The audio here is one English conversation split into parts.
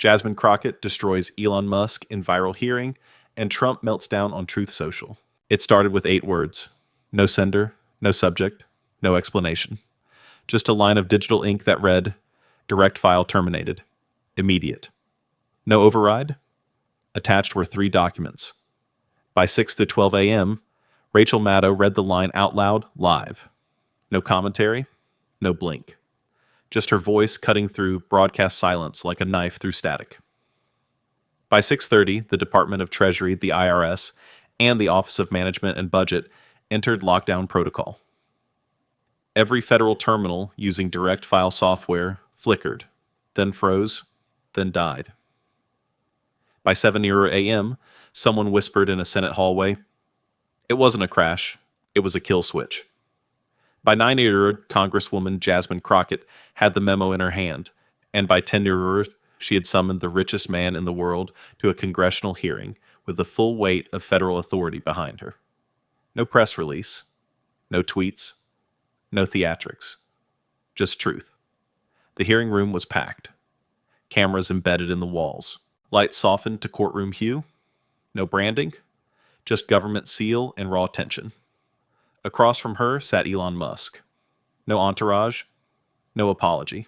Jasmine Crockett destroys Elon Musk in viral hearing, and Trump melts down on Truth Social. It started with 8 words. No sender, no subject, no explanation. Just a line of digital ink that read, direct file terminated. Immediate. No override? Attached were 3 documents. By 6 to 12 a.m., Rachel Maddow read the line out loud, live. No commentary, no blink. Just her voice cutting through broadcast silence like a knife through static. By 6:30, the Department of Treasury, the IRS, and the Office of Management and Budget entered lockdown protocol. Every federal terminal using direct file software flickered, then froze, then died. By 7:00 a.m., someone whispered in a Senate hallway, "It wasn't a crash, it was a kill switch." By 9:00, Congresswoman Jasmine Crockett had the memo in her hand, and by 10:00, she had summoned the richest man in the world to a congressional hearing with the full weight of federal authority behind her. No press release, no tweets, no theatrics, just truth. The hearing room was packed, cameras embedded in the walls, lights softened to courtroom hue, no branding, just government seal and raw tension. Across from her sat Elon Musk. No entourage, no apology.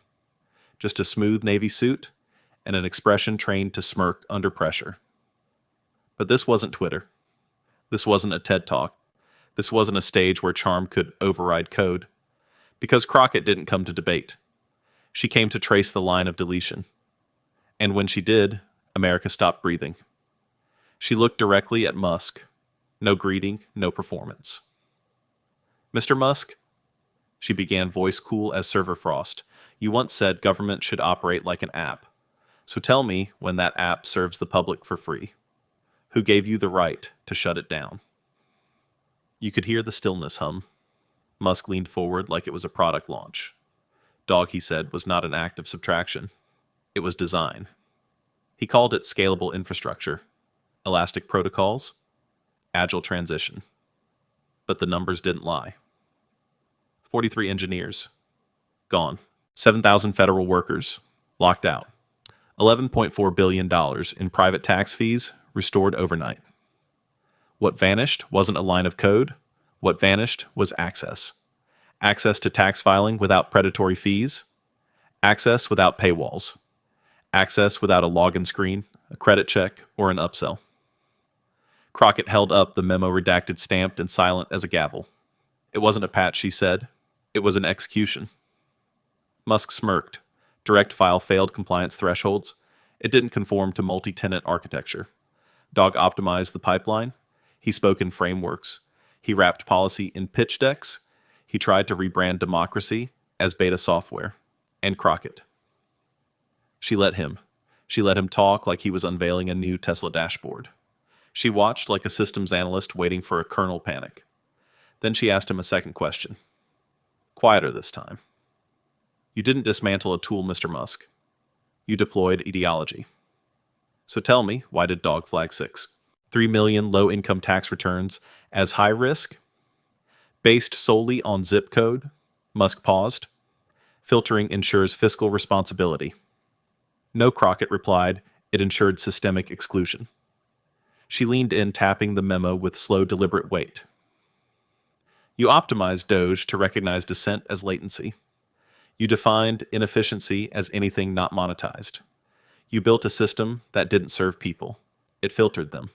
Just a smooth navy suit and an expression trained to smirk under pressure. But this wasn't Twitter. This wasn't a TED Talk. This wasn't a stage where charm could override code. Because Crockett didn't come to debate. She came to trace the line of deletion. And when she did, America stopped breathing. She looked directly at Musk. No greeting, no performance. "Mr. Musk," she began, voice cool as server frost, "you once said government should operate like an app. So tell me when that app serves the public for free. Who gave you the right to shut it down?" You could hear the stillness hum. Musk leaned forward like it was a product launch. Dog, he said, was not an act of subtraction. It was design. He called it scalable infrastructure, elastic protocols, agile transition. But the numbers didn't lie. 43 engineers, gone. 7,000 federal workers, locked out. $11.4 billion in private tax fees, restored overnight. What vanished wasn't a line of code. What vanished was access. Access to tax filing without predatory fees. Access without paywalls. Access without a login screen, a credit check, or an upsell. Crockett held up the memo redacted, stamped, and silent as a gavel. It wasn't a patch, she said. It was an execution. Musk smirked. Direct file failed compliance thresholds. It didn't conform to multi-tenant architecture. Dog optimized the pipeline. He spoke in frameworks. He wrapped policy in pitch decks. He tried to rebrand democracy as beta software. And Crockett. She let him. She let him talk like he was unveiling a new Tesla dashboard. She watched like a systems analyst waiting for a kernel panic. Then she asked him a second question. Quieter this time. "You didn't dismantle a tool, Mr. Musk. You deployed ideology. So tell me, why did Dog flag 6? 3 million low-income tax returns as high risk? Based solely on zip code?" Musk paused. "Filtering ensures fiscal responsibility." "No," Crockett replied. "It ensured systemic exclusion." She leaned in, tapping the memo with slow, deliberate weight. "You optimized Doge to recognize dissent as latency. You defined inefficiency as anything not monetized. You built a system that didn't serve people. It filtered them."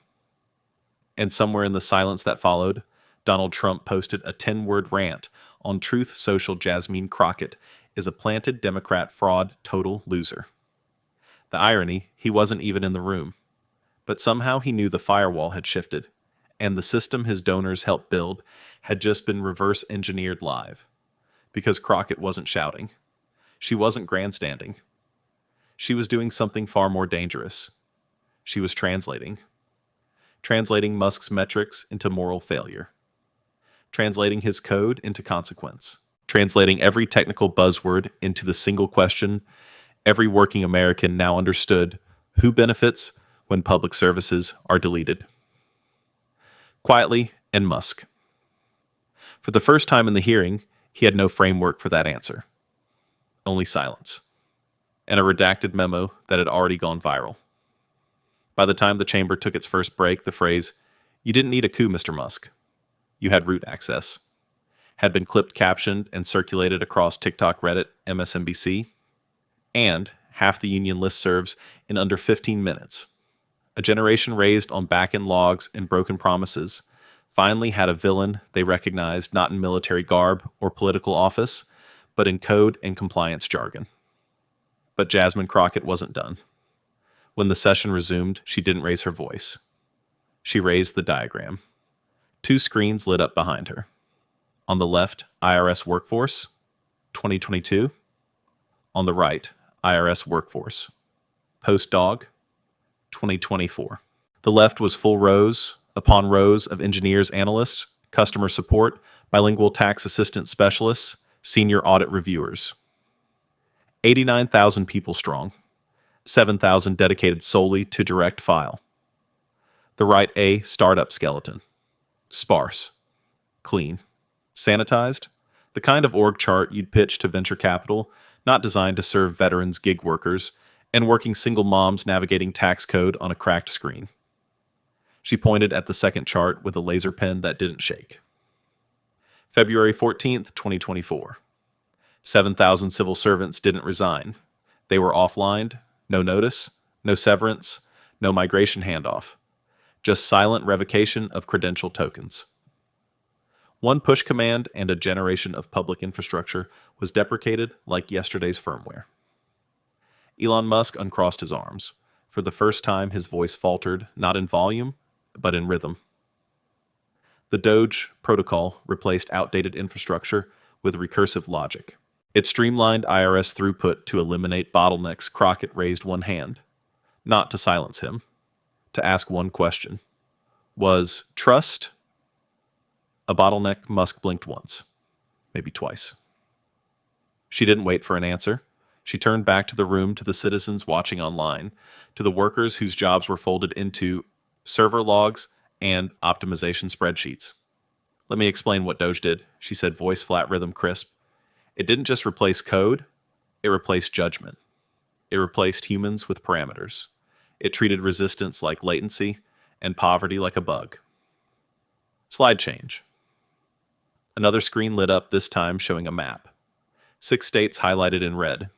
And somewhere in the silence that followed, Donald Trump posted a 10-word rant on Truth Social. Jasmine Crockett is a planted Democrat fraud total loser. The irony, he wasn't even in the room. But somehow he knew the firewall had shifted, and the system his donors helped build had just been reverse engineered live. Because Crockett wasn't shouting. She wasn't grandstanding. She was doing something far more dangerous. She was translating. Translating Musk's metrics into moral failure. Translating his code into consequence. Translating every technical buzzword into the single question every working American now understood: who benefits when public services are deleted? Quietly, and Musk. For the first time in the hearing, he had no framework for that answer. Only silence. and a redacted memo that had already gone viral. By the time the chamber took its first break, the phrase, "You didn't need a coup, Mr. Musk. You had root access," had been clipped, captioned, and circulated across TikTok, Reddit, MSNBC, and half the union listservs in under 15 minutes. A generation raised on back-end logs and broken promises finally had a villain they recognized not in military garb or political office, but in code and compliance jargon. But Jasmine Crockett wasn't done. When the session resumed, she didn't raise her voice. She raised the diagram. 2 screens lit up behind her. On the left, IRS Workforce, 2022. On the right, IRS Workforce, Post-Dog, 2024. The left was full rows upon rows of engineers, analysts, customer support, bilingual tax assistant specialists, senior audit reviewers. 89,000 people strong, 7,000 dedicated solely to direct file. The right A startup skeleton. Sparse. Clean. Sanitized. The kind of org chart you'd pitch to venture capital, not designed to serve veterans, gig workers, and working single moms navigating tax code on a cracked screen. She pointed at the second chart with a laser pen that didn't shake. February 14th, 2024. 7,000 civil servants didn't resign. They were offlined, no notice, no severance, no migration handoff. Just silent revocation of credential tokens. One push command and a generation of public infrastructure was deprecated like yesterday's firmware. Elon Musk uncrossed his arms. For the first time, his voice faltered, not in volume, but in rhythm. The Doge protocol replaced outdated infrastructure with recursive logic. It streamlined IRS throughput to eliminate bottlenecks. Crockett raised one hand, not to silence him, to ask one question. Was trust a bottleneck? Musk blinked once, maybe twice. She didn't wait for an answer. She turned back to the room, to the citizens watching online, to the workers whose jobs were folded into server logs and optimization spreadsheets. "Let me explain what Doge did," she said, voice flat, rhythm crisp. "It didn't just replace code, it replaced judgment. It replaced humans with parameters. It treated resistance like latency and poverty like a bug." Slide change. Another screen lit up, this time showing a map. 6 states highlighted in red.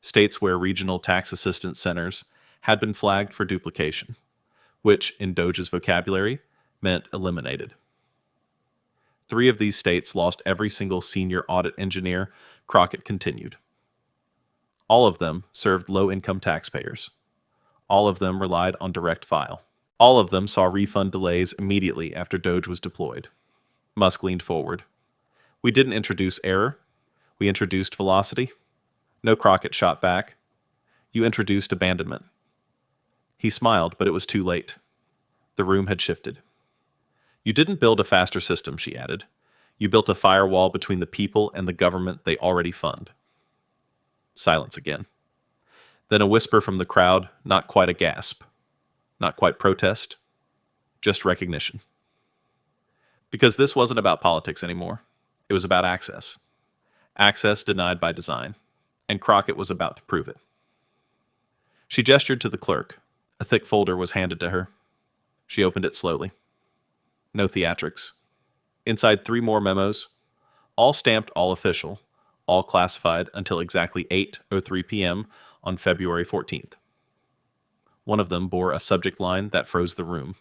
States where regional tax assistance centers had been flagged for duplication, which, in Doge's vocabulary, meant eliminated. 3 of these states lost every single senior audit engineer. Crockett continued. All of them served low-income taxpayers. All of them relied on direct file. All of them saw refund delays immediately after Doge was deployed. Musk leaned forward. "We didn't introduce error. We introduced velocity." "No," Crockett shot back. "You introduced abandonment." He smiled, but it was too late. The room had shifted. "You didn't build a faster system," she added. "You built a firewall between the people and the government they already fund." Silence again. Then a whisper from the crowd, not quite a gasp. Not quite protest. Just recognition. Because this wasn't about politics anymore. It was about access. Access denied by design. And Crockett was about to prove it. She gestured to the clerk. A thick folder was handed to her. She opened it slowly. No theatrics. Inside 3 more memos, all stamped, all official, all classified until exactly 8:03 p.m. on February 14th. One of them bore a subject line that froze the room.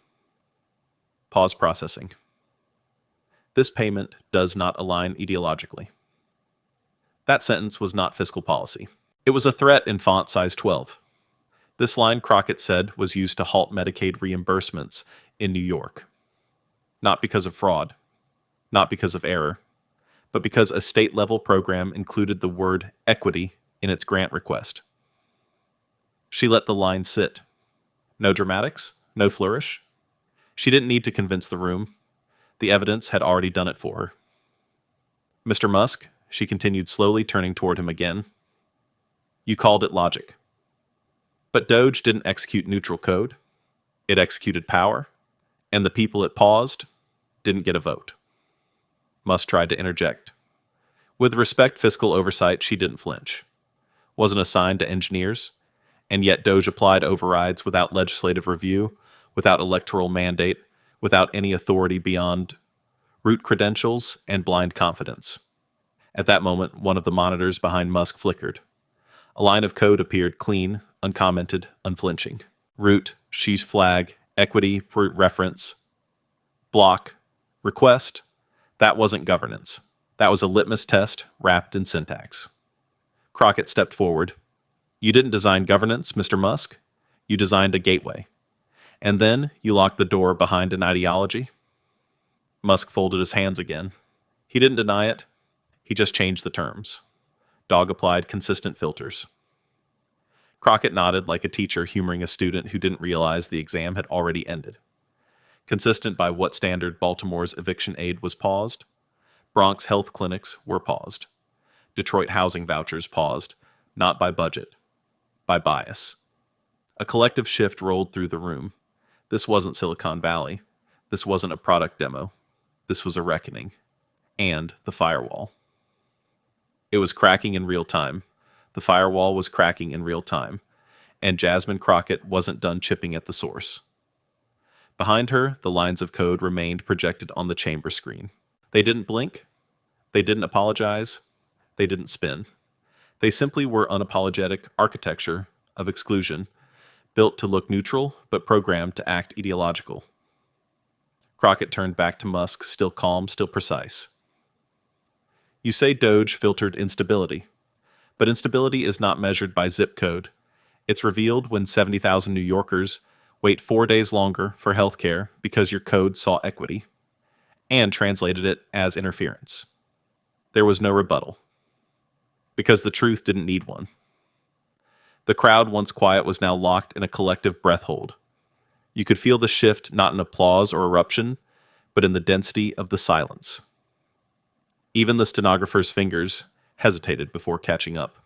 Pause processing. "This payment does not align ideologically." That sentence was not fiscal policy. It was a threat in font size 12. This line, Crockett said, was used to halt Medicaid reimbursements in New York. Not because of fraud, not because of error, but because a state-level program included the word equity in its grant request. She let the line sit. No dramatics, no flourish. She didn't need to convince the room. The evidence had already done it for her. "Mr. Musk," she continued slowly, turning toward him again, "you called it logic. But Doge didn't execute neutral code. It executed power, and the people it paused didn't get a vote." Musk tried to interject. With respect fiscal oversight, she didn't flinch. wasn't assigned to engineers, and yet Doge applied overrides without legislative review, without electoral mandate, without any authority beyond root credentials and blind confidence. At that moment, one of the monitors behind Musk flickered. A line of code appeared clean, uncommented, unflinching. Root, sheet flag, equity, reference, block, request. That wasn't governance. That was a litmus test wrapped in syntax. Crockett stepped forward. You didn't design governance, Mr. Musk. You designed a gateway. And then you locked the door behind an ideology. Musk folded his hands again. He didn't deny it. He just changed the terms. Dog applied consistent filters. Crockett nodded like a teacher humoring a student who didn't realize the exam had already ended. Consistent by what standard Baltimore's eviction aid was paused? Bronx health clinics were paused. Detroit housing vouchers paused, not by budget, by bias. A collective shift rolled through the room. This wasn't Silicon Valley. This wasn't a product demo. This was a reckoning. And the firewall. It was cracking in real time. The firewall was cracking in real time. And Jasmine Crockett wasn't done chipping at the source. Behind her, the lines of code remained projected on the chamber screen. They didn't blink. They didn't apologize. They didn't spin. They simply were unapologetic architecture of exclusion, built to look neutral, but programmed to act ideological. Crockett turned back to Musk, still calm, still precise. You say Doge filtered instability, but instability is not measured by zip code. It's revealed when 70,000 New Yorkers wait 4 days longer for health care because your code saw equity, and translated it as interference. There was no rebuttal, because the truth didn't need one. The crowd, once quiet, was now locked in a collective breath hold. You could feel the shift not in applause or eruption, but in the density of the silence. Even the stenographer's fingers hesitated before catching up.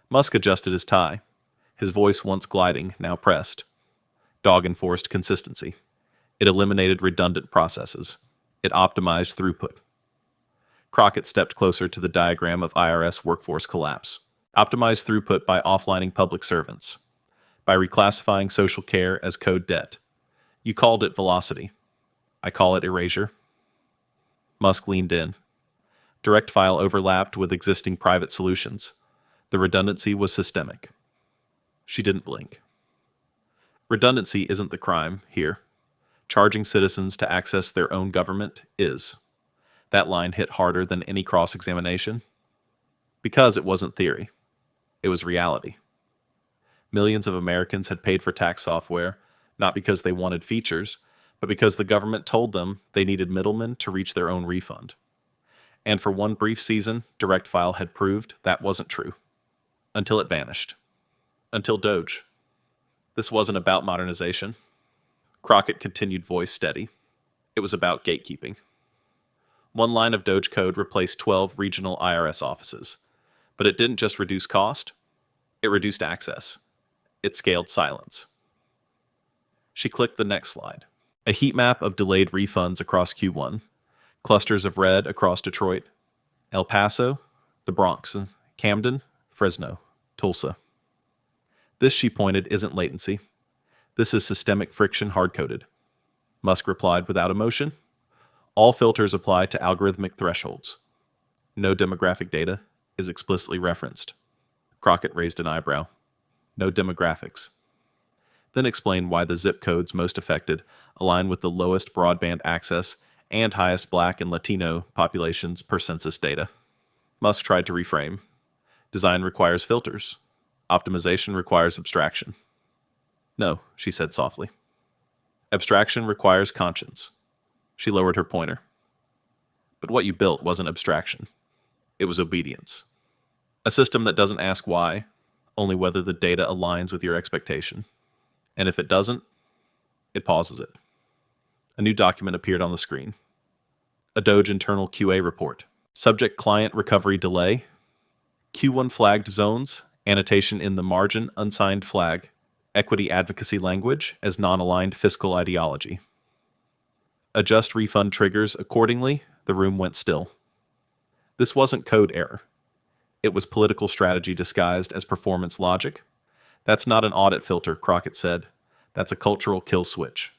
Musk adjusted his tie, his voice once gliding, now pressed. Dog enforced consistency. It eliminated redundant processes. It optimized throughput. Crockett stepped closer to the diagram of IRS workforce collapse. Optimized throughput by offlining public servants, by reclassifying social care as code debt. You called it velocity. I call it erasure. Musk leaned in. Direct file overlapped with existing private solutions. The redundancy was systemic. She didn't blink. Redundancy isn't the crime here. Charging citizens to access their own government is. That line hit harder than any cross-examination. Because it wasn't theory. It was reality. Millions of Americans had paid for tax software, not because they wanted features, but because the government told them they needed middlemen to reach their own refund. And for one brief season, Direct File had proved that wasn't true. Until it vanished. Until Doge. This wasn't about modernization. Crockett continued, voice steady. It was about gatekeeping. One line of Doge code replaced 12 regional IRS offices. But it didn't just reduce cost. It reduced access. It scaled silence. She clicked the next slide. A heat map of delayed refunds across Q1. Clusters of red across Detroit, El Paso, the Bronx, Camden, Fresno, Tulsa. This, she pointed, isn't latency. This is systemic friction hard-coded. Musk replied without emotion. All filters apply to algorithmic thresholds. No demographic data is explicitly referenced. Crockett raised an eyebrow. No demographics. Then explain why the zip codes most affected align with the lowest broadband access and highest Black and Latino populations per census data. Musk tried to reframe. Design requires filters. Optimization requires abstraction. No, she said softly. Abstraction requires conscience. She lowered her pointer. But what you built wasn't abstraction. It was obedience. A system that doesn't ask why, only whether the data aligns with your expectation. And if it doesn't, it pauses it. A new document appeared on the screen. A Doge internal QA report. Subject client recovery delay. Q1 flagged zones. Annotation in the margin, unsigned flag. Equity advocacy language as non-aligned fiscal ideology. Adjust refund triggers accordingly. The room went still. This wasn't code error. It was political strategy disguised as performance logic. That's not an audit filter, Crockett said. That's a cultural kill switch.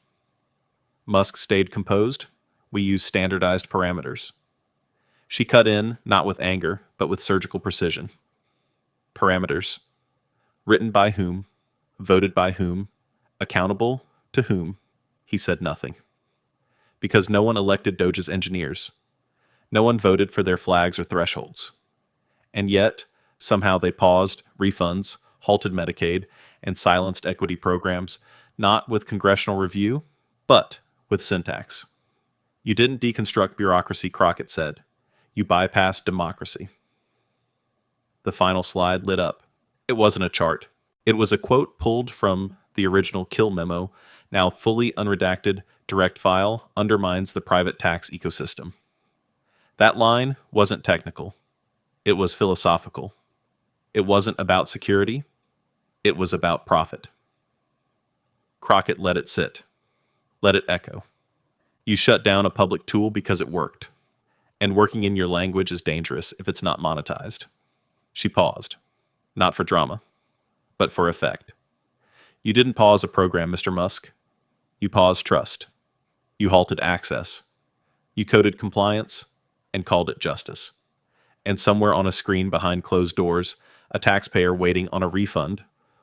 Musk stayed composed. We used standardized parameters. She cut in, not with anger, but with surgical precision. Parameters. Written by whom? Voted by whom? Accountable to whom? He said nothing. Because no one elected Doge's engineers. No one voted for their flags or thresholds. And yet, somehow they paused refunds, halted Medicaid, and silenced equity programs, not with congressional review, but with syntax. You didn't deconstruct bureaucracy, Crockett said. You bypassed democracy. The final slide lit up. It wasn't a chart. It was a quote pulled from the original Kill memo, now fully unredacted, direct file, undermines the private tax ecosystem. That line wasn't technical. It was philosophical. It wasn't about security. It was about profit. Crockett let it sit. Let it echo. You shut down a public tool because it worked. And working in your language is dangerous if it's not monetized. She paused. Not for drama, but for effect. You didn't pause a program, Mr. Musk. You paused trust. You halted access. You coded compliance and called it justice. And somewhere on a screen behind closed doors, a taxpayer waiting on a refund,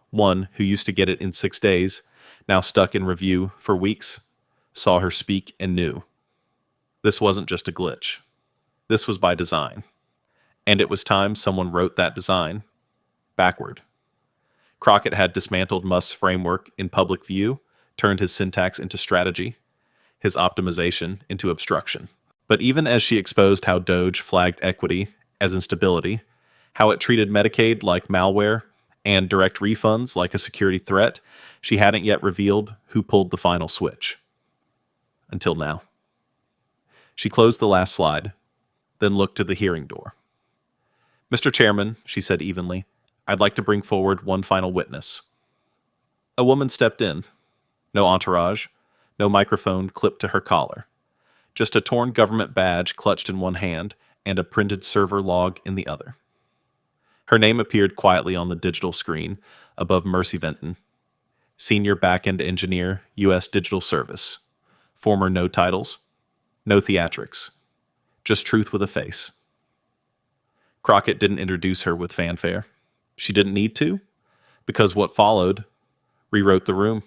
one who used to get it in 6 days, now stuck in review for weeks, saw her speak and knew. This wasn't just a glitch. This was by design. And it was time someone wrote that design backward. Crockett had dismantled Musk's framework in public view, turned his syntax into strategy, his optimization into obstruction. But even as she exposed how Doge flagged equity as instability, how it treated Medicaid like malware and direct refunds like a security threat, she hadn't yet revealed who pulled the final switch. Until now. She closed the last slide, then looked to the hearing door. Mr. Chairman, she said evenly, I'd like to bring forward one final witness. A woman stepped in. No entourage, no microphone clipped to her collar. Just a torn government badge clutched in one hand and a printed server log in the other. Her name appeared quietly on the digital screen above Mercy Vinton, Senior Backend Engineer, U.S. Digital Service. Former no titles, no theatrics, just truth with a face. Crockett didn't introduce her with fanfare. She didn't need to, because what followed rewrote the room.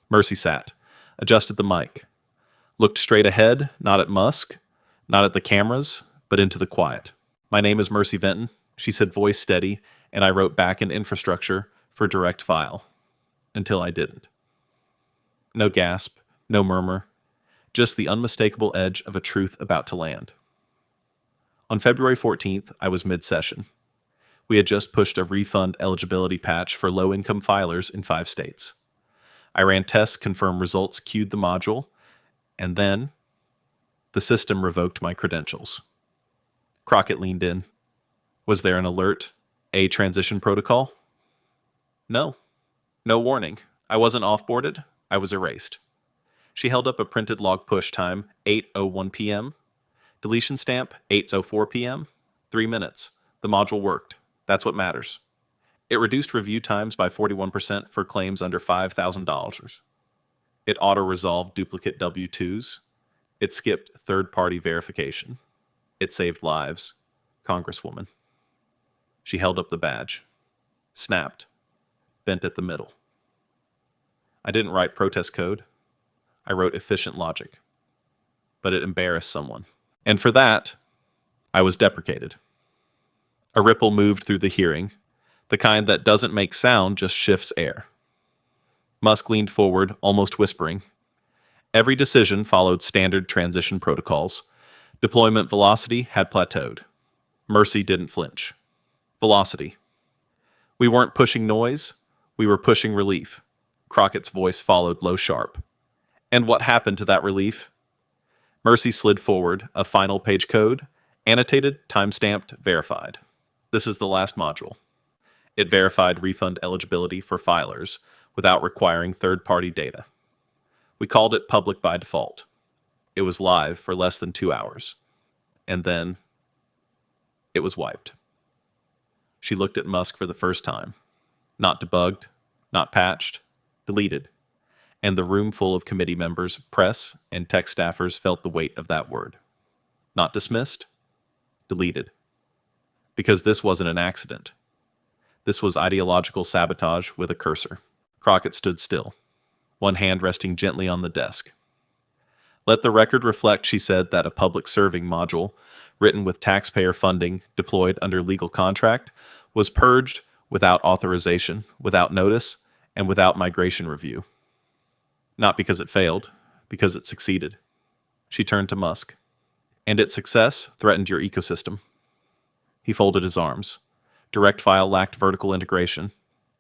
Mercy sat, adjusted the mic, looked straight ahead, not at Musk, not at the cameras, but into the quiet. My name is Mercy Vinton, she said, voice steady, and I wrote back-end infrastructure for direct file. Until I didn't. No gasp, no murmur, just the unmistakable edge of a truth about to land. On February 14th, I was mid-session. We had just pushed a refund eligibility patch for low-income filers in 5 states. I ran tests, confirmed results, queued the module, and then the system revoked my credentials. Crockett leaned in. Was there an alert? A transition protocol? No. No warning. I wasn't offboarded. I was erased. She held up a printed log push time, 8:01 p.m. Deletion stamp, 8:04 p.m. 3 minutes. The module worked. That's what matters. It reduced review times by 41% for claims under $5,000. It auto-resolved duplicate W-2s. It skipped third-party verification. It saved lives. Congresswoman. She held up the badge. Snapped. Bent at the middle. I didn't write protest code. I wrote efficient logic. But it embarrassed someone. And for that, I was deprecated. A ripple moved through the hearing, the kind that doesn't make sound, just shifts air. Musk leaned forward, almost whispering. Every decision followed standard transition protocols. Deployment velocity had plateaued. Mercy didn't flinch. Velocity. We weren't pushing noise, we were pushing relief. Crockett's voice followed low sharp. And what happened to that relief? Mercy slid forward, a final page code, annotated, time-stamped, verified. This is the last module. It verified refund eligibility for filers without requiring third-party data. We called it public by default. It was live for less than 2 hours. And then it was wiped. She looked at Musk for the first time. Not debugged, not patched, deleted. And the room full of committee members, press, and tech staffers felt the weight of that word. Not dismissed, deleted. Because this wasn't an accident. This was ideological sabotage with a cursor. Crockett stood still, one hand resting gently on the desk. Let the record reflect, she said, that a public serving module, written with taxpayer funding deployed under legal contract, was purged without authorization, without notice, and without migration review. Not because it failed, because it succeeded. She turned to Musk. And its success threatened your ecosystem. He folded his arms. Direct file lacked vertical integration.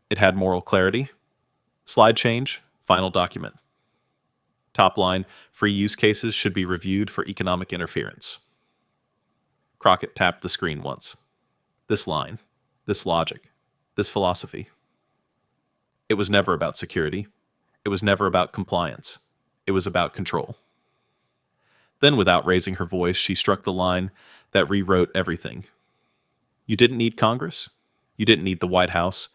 It had moral clarity. Slide change, final document. Top line, free use cases should be reviewed for economic interference. Crockett tapped the screen once. This line, this logic, this philosophy. It was never about security. It was never about compliance. It was about control. Then, without raising her voice, she struck the line that rewrote everything. You didn't need Congress. You didn't need the White House.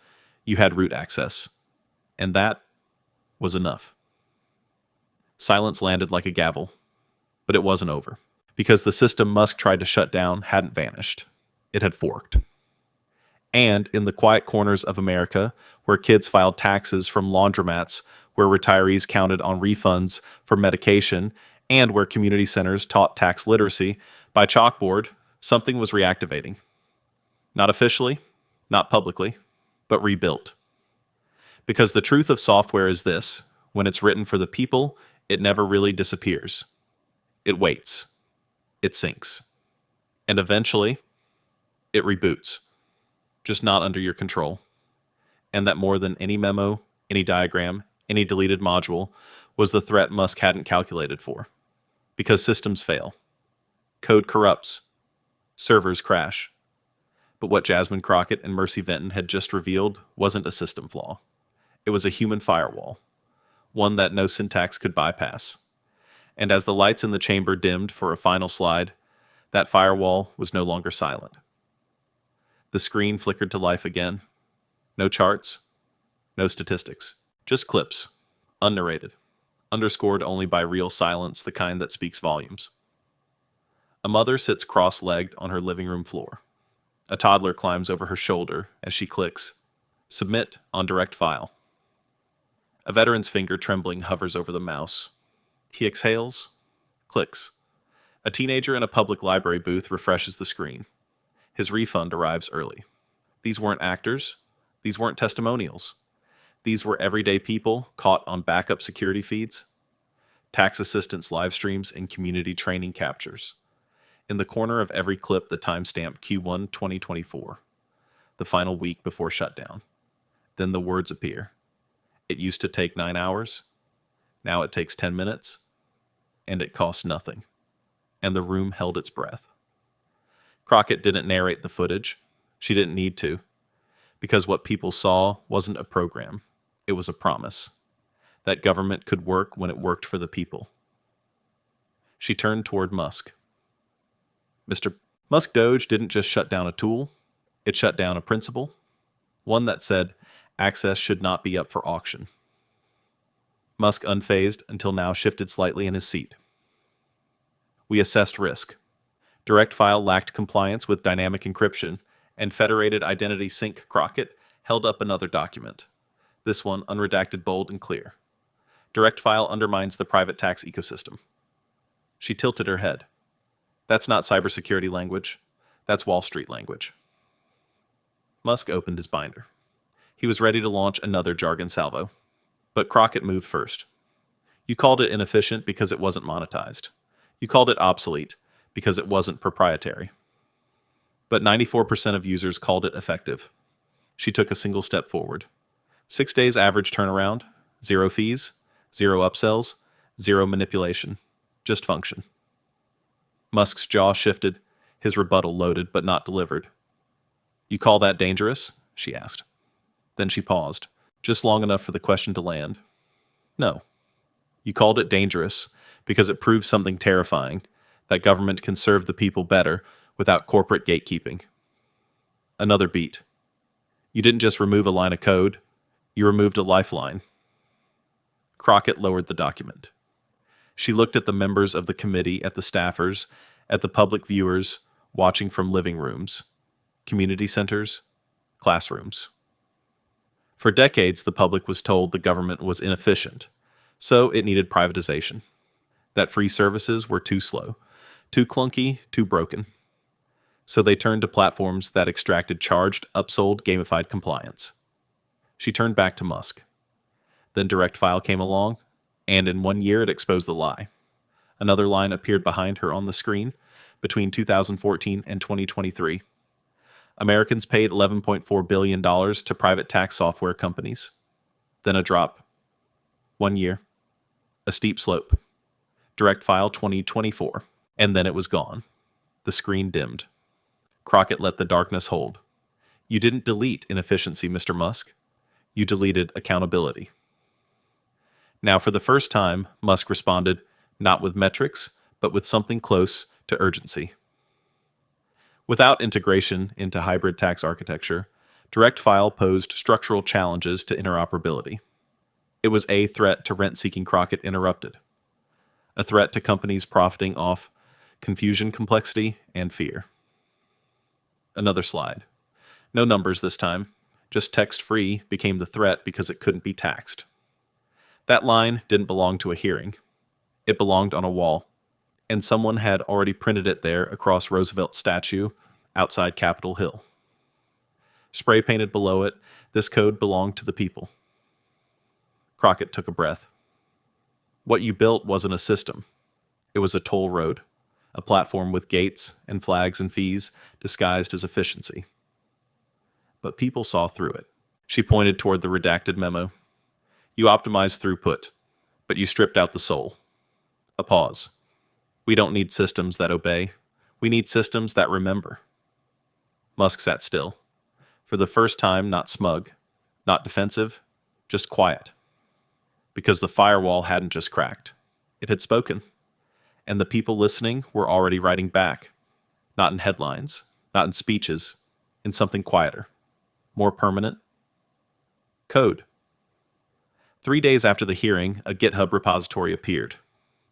You had root access. And that was enough. Silence landed like a gavel. But it wasn't over. Because the system Musk tried to shut down hadn't vanished. It had forked. And in the quiet corners of America, where kids filed taxes from laundromats, where retirees counted on refunds for medication, and where community centers taught tax literacy by chalkboard, something was reactivating. Not officially, not publicly, but rebuilt. Because the truth of software is this: when it's written for the people, it never really disappears. It waits. It sinks. And eventually, it reboots. Just not under your control. And that more than any memo, any diagram, any deleted module, was the threat Musk hadn't calculated for. Because systems fail. Code corrupts. Servers crash. But what Jasmine Crockett and Mercy Vinton had just revealed wasn't a system flaw. It was a human firewall. One that no syntax could bypass. And as the lights in the chamber dimmed for a final slide, that firewall was no longer silent. The screen flickered to life again. No charts. No statistics. Just clips. Unnarrated. Underscored only by real silence, the kind that speaks volumes. A mother sits cross-legged on her living room floor. A toddler climbs over her shoulder as she clicks Submit on direct file. A veteran's finger trembling hovers over the mouse. He exhales, clicks. A teenager in a public library booth refreshes the screen. His refund arrives early. These weren't actors. These weren't testimonials. These were everyday people caught on backup security feeds, tax assistance live streams, and community training captures. In the corner of every clip, the timestamp Q1 2024, the final week before shutdown. Then the words appear. It used to take 9 hours. Now it takes 10 minutes. And it costs nothing. And the room held its breath. Crockett didn't narrate the footage. She didn't need to. Because what people saw wasn't a program. It was a promise. That government could work when it worked for the people. She turned toward Musk. Mr. Musk Doge didn't just shut down a tool. It shut down a principle. One that said access should not be up for auction. Musk, unfazed until now, shifted slightly in his seat. We assessed risk. Direct file lacked compliance with dynamic encryption, and federated identity sync. Crockett held up another document. This one unredacted, bold, and clear. Direct file undermines the private tax ecosystem. She tilted her head. That's not cybersecurity language. That's Wall Street language. Musk opened his binder. He was ready to launch another jargon salvo. But Crockett moved first. You called it inefficient because it wasn't monetized. You called it obsolete because it wasn't proprietary. But 94% of users called it effective. She took a single step forward. 6 days average turnaround, 0 fees, 0 upsells, 0 manipulation, just function. Musk's jaw shifted, his rebuttal loaded but not delivered. You call that dangerous? She asked. Then she paused, just long enough for the question to land. No. You called it dangerous because it proves something terrifying, that government can serve the people better without corporate gatekeeping. Another beat. You didn't just remove a line of code, you removed a lifeline. Crockett lowered the document. She looked at the members of the committee, at the staffers, at the public viewers watching from living rooms, community centers, classrooms. For decades, the public was told the government was inefficient, so it needed privatization. That free services were too slow, too clunky, too broken. So they turned to platforms that extracted charged, upsold, gamified compliance. She turned back to Musk. Then Direct File came along, and in 1 year it exposed the lie. Another line appeared behind her on the screen between 2014 and 2023. Americans paid $11.4 billion to private tax software companies. Then a drop. 1 year. A steep slope. Direct File 2024. And then it was gone. The screen dimmed. Crockett let the darkness hold. You didn't delete inefficiency, Mr. Musk. You deleted accountability. Now, for the first time, Musk responded not with metrics, but with something close to urgency. Without integration into hybrid tax architecture, Direct File posed structural challenges to interoperability. It was a threat to rent-seeking Crockett interrupted, a threat to companies profiting off confusion, complexity, and fear. Another slide. No numbers this time. Just text-free became the threat because it couldn't be taxed. That line didn't belong to a hearing. It belonged on a wall, and someone had already printed it there across Roosevelt's statue outside Capitol Hill. Spray painted below it, this code belonged to the people. Crockett took a breath. What you built wasn't a system. It was a toll road, a platform with gates and flags and fees disguised as efficiency. But people saw through it. She pointed toward the redacted memo. You optimized throughput, but you stripped out the soul. A pause. We don't need systems that obey. We need systems that remember. Musk sat still. For the first time, not smug, not defensive, just quiet. Because the firewall hadn't just cracked. It had spoken. And the people listening were already writing back. Not in headlines, not in speeches, in something quieter, more permanent. Code. 3 days after the hearing, a GitHub repository appeared.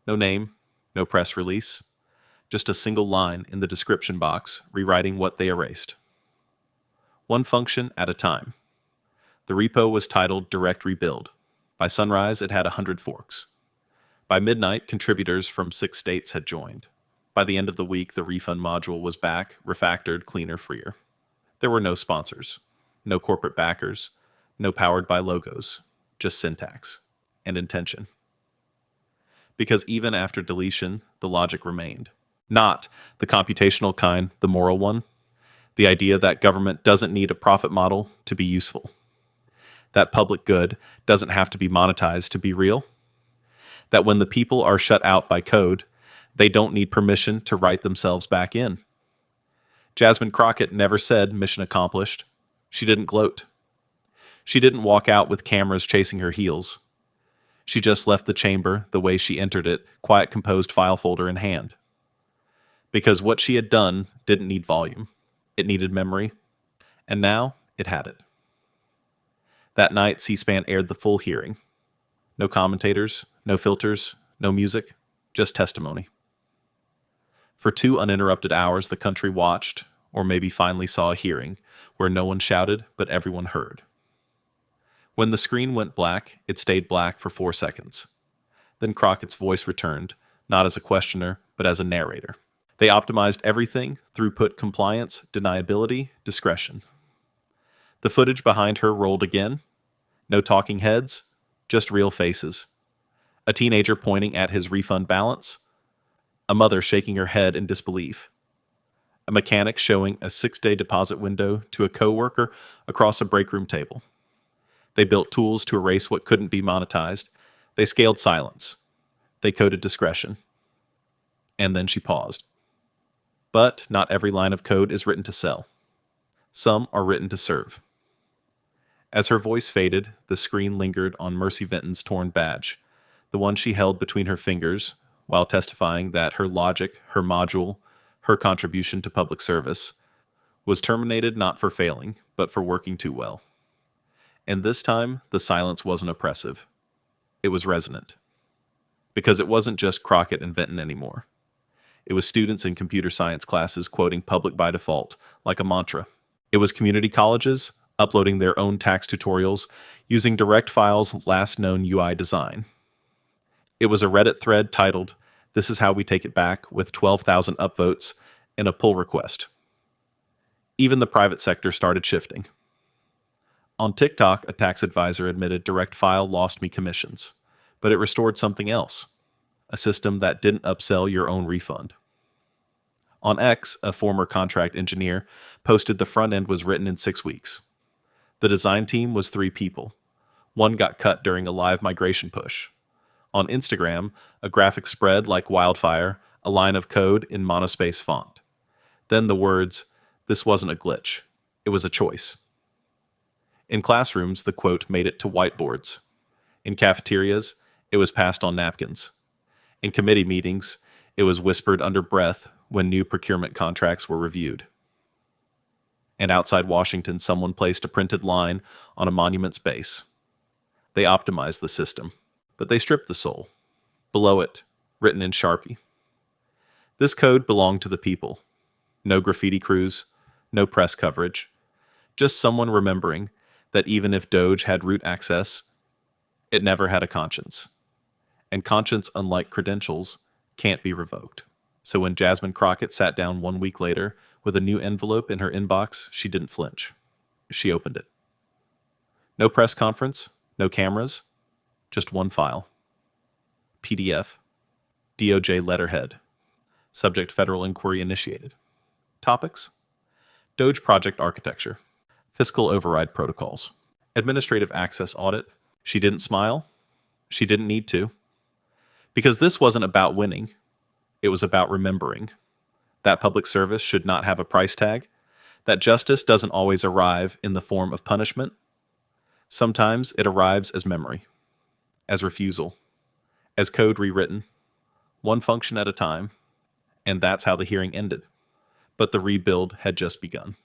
No name, no press release, just a single line in the description box rewriting what they erased. One function at a time. The repo was titled Direct Rebuild. By sunrise, it had 100 forks. By midnight, contributors from 6 states had joined. By the end of the week, the refund module was back, refactored, cleaner, freer. There were no sponsors, no corporate backers, no powered by logos, just syntax and intention. Because even after deletion, the logic remained. Not the computational kind, the moral one. The idea that government doesn't need a profit model to be useful. That public good doesn't have to be monetized to be real. That when the people are shut out by code, they don't need permission to write themselves back in. Jasmine Crockett never said mission accomplished. She didn't gloat. She didn't walk out with cameras chasing her heels. She just left the chamber the way she entered it, quiet, composed file folder in hand. Because what she had done didn't need volume. It needed memory. And now it had it. That night, C-SPAN aired the full hearing. No commentators, no filters, no music, just testimony. For 2 uninterrupted hours, the country watched, or maybe finally saw a hearing, where no one shouted, but everyone heard. When the screen went black, it stayed black for 4 seconds. Then Crockett's voice returned, not as a questioner, but as a narrator. They optimized everything: throughput, compliance, deniability, discretion. The footage behind her rolled again. No talking heads, just real faces. A teenager pointing at his refund balance. A mother shaking her head in disbelief. A mechanic showing a 6-day deposit window to a coworker across a break room table. They built tools to erase what couldn't be monetized. They scaled silence. They coded discretion. And then she paused. But not every line of code is written to sell. Some are written to serve. As her voice faded, the screen lingered on Mercy Vinton's torn badge, the one she held between her fingers, while testifying that her logic, her module, her contribution to public service was terminated not for failing, but for working too well. And this time, the silence wasn't oppressive. It was resonant. Because it wasn't just Crockett and Vinton anymore. It was students in computer science classes quoting public by default, like a mantra. It was community colleges uploading their own tax tutorials using DirectFile's last known UI design. It was a Reddit thread titled, "This is how we take it back," with 12,000 upvotes and a pull request. Even the private sector started shifting. On TikTok, a tax advisor admitted DirectFile lost me commissions, but it restored something else, a system that didn't upsell your own refund. On X, a former contract engineer posted the front end was written in 6 weeks. The design team was 3 people. One got cut during a live migration push. On Instagram, a graphic spread like wildfire, a line of code in monospace font. Then the words, "This wasn't a glitch. It was a choice." In classrooms, the quote made it to whiteboards. In cafeterias, it was passed on napkins. In committee meetings, it was whispered under breath when new procurement contracts were reviewed. And outside Washington, someone placed a printed line on a monument's base. They optimized the system, but they stripped the soul. Below it, written in Sharpie. This code belonged to the people. No graffiti crews, no press coverage. Just someone remembering that even if Doge had root access, it never had a conscience. And conscience, unlike credentials, can't be revoked. So when Jasmine Crockett sat down 1 week later with a new envelope in her inbox, she didn't flinch. She opened it. No press conference, no cameras, just one file. PDF, DOJ letterhead. Subject: Federal Inquiry Initiated. Topics: Doge Project Architecture. Fiscal Override Protocols. Administrative Access Audit. She didn't smile. She didn't need to. Because this wasn't about winning. It was about remembering. That public service should not have a price tag. That justice doesn't always arrive in the form of punishment. Sometimes it arrives as memory, as refusal, as code rewritten, one function at a time. And that's how the hearing ended. But the rebuild had just begun.